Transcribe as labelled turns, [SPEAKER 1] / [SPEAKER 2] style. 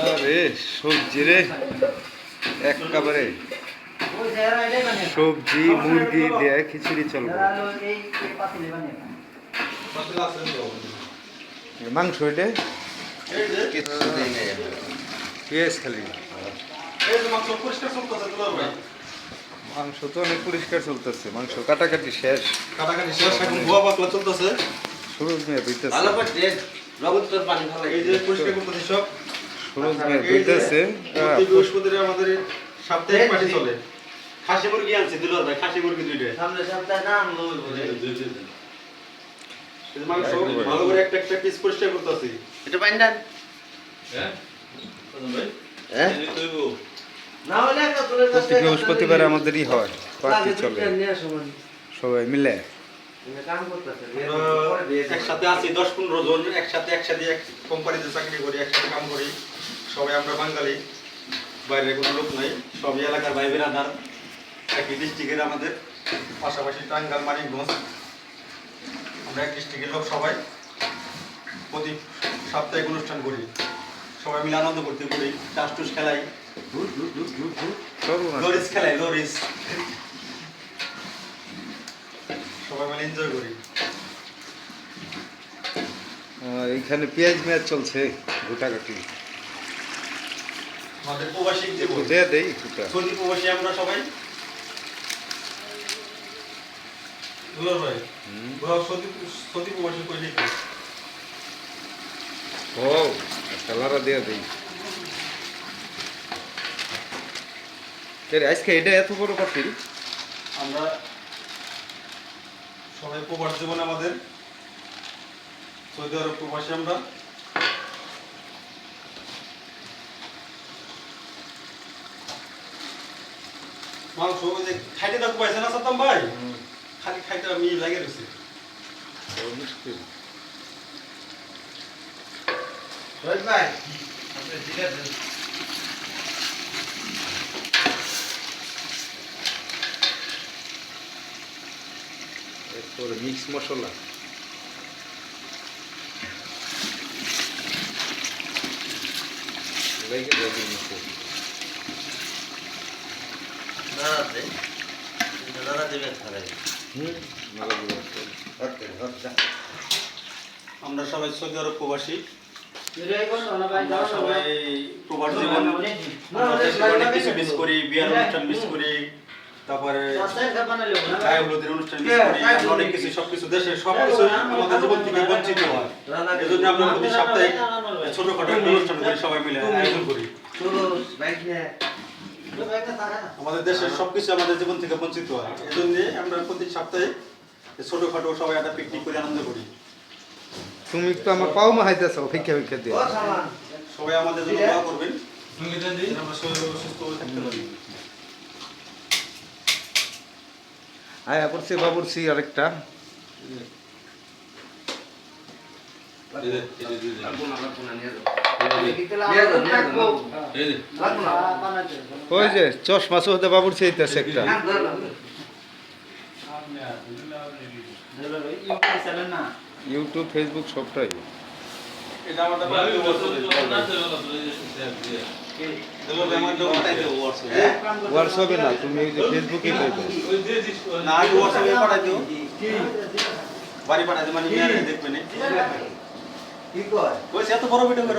[SPEAKER 1] আরে সবজি রে একেবারে সবজি মুরগি দিয়ে খিচুড়ি চলবে মাংস এটা পেঁয়াজ খালি মাংস তো অনেক পরিষ্কার চলতেছে মাংস কাটাকাটি শেষ
[SPEAKER 2] এখন ধোয়া পাতলা চলতেছে
[SPEAKER 1] সুরজ মিয়া ধুইতেছে
[SPEAKER 2] এই যে পরিষ্কার করতেছি সব
[SPEAKER 1] সুরজ মিয়া ধুইতেছে
[SPEAKER 2] প্রতি বৃহস্পতিবার আমাদের সাপ্তাহিক পার্টি চলে খাসি মুরগি আনছে দিলর ভাই খাসি মুরগি দুইটা সামনে সপ্তাহে না আনলো এই মাংস ভালো করে একটা একটা পিস পরিষ্কার করতেছি এটা বাইন্ডান হ্যাঁ ভাই হ্যাঁ না হলে একটা তোরে
[SPEAKER 1] প্রতি বৃহস্পতিবার আমাদেরই হয় পার্টি চলে সবাই মিলে
[SPEAKER 2] একসাথে আছি 10-15 জন একসাথে এক কোম্পানিতে চাকরি করি একসাথে কাম করি সবাই আমরা বাঙালি বাইরে কোনো লোক নাই সব এলাকার ভাই বেরাদার একই ডিস্ট্রিক্টের আমাদের পাশাপাশি টাঙ্গাইল মানিকগঞ্জ আমরা এক ডিস্ট্রিক্টের লোক সবাই প্রতি সাপ্তাহিক অনুষ্ঠান করি সবাই মিলে আনন্দ করতে করি টাস টুস খেলাই লরিস খেলাই লরিস সবাই মিলে এনজয় করি
[SPEAKER 1] আর এইখানে পেঁয়াজ ম্যাচ চলছে গোটাকাটি
[SPEAKER 2] আমাদের প্রবাসী
[SPEAKER 1] দেই
[SPEAKER 2] সৌদি প্রবাসী আমরা সবাই দুলার ভাই সৌদি প্রবাসী কইলে কি
[SPEAKER 1] ও কালারা দিয়ে দেই আজকে এটা এত বড় পাতিল
[SPEAKER 2] আমরা সবাই প্রবাস জীবন আমাদের সৌদি আরব প্রবাসী আমরা মাংস ওই যে খাইতে দেখো পাইছে না সাতাম ভাই খালি খাইতে আমি লাগে রয়েছে
[SPEAKER 1] মুশকিল
[SPEAKER 2] ভাই আপনি ঠিক আছে
[SPEAKER 1] এরপরে মিক্স মশলা লেগে যাবে নিচে
[SPEAKER 2] আমরা সবাই সৌদি আরব প্রবাসী সবাই প্রবাস জীবন অনেক কিছু মিস করি বিয়ার অনুষ্ঠান মিস করি তারপরে গায়ে হলুদের অনুষ্ঠান মিস করি অনেক কিছু সবকিছু দেশের সবকিছু আমাদের জীবন থেকে বঞ্চিত হয় এই জন্য আমরা প্রতি সপ্তাহে ছোটখাটো একটা অনুষ্ঠান করি সবাই মিলে আয়োজন করি আমাদের দেশের সবকিছু আমাদের জীবন থেকে বঞ্চিত হয় এই জন্য আমরা প্রতি সপ্তাহে ছোটখাটো সবাই একটা পিকনিক করে আনন্দ করি
[SPEAKER 1] তুমি তো আমার পাও মাহাইতেছ ভিক্ষা ভিক্ষা দিয়ে
[SPEAKER 2] সবাই আমাদের জন্য দোয়া করবেন আমরা সুস্থ থাকতে পারি
[SPEAKER 1] আয়া করছি বাবুরছি আরেকটা ওই যে চশমা হতে বাবুরছি হইতেছে একটা ইউটিউব ফেসবুক সবটাই
[SPEAKER 2] এটা আমাদের
[SPEAKER 1] হোয়াটসঅ্যাপে না তুমি ওই যে ফেসবুকে পাইবে
[SPEAKER 2] না হোয়াটসঅ্যাপে পাঠাই দিও বাড়ি পাঠাই দিও মানে দেখবেন কি কয় ওই এত বড় ভিডিও করে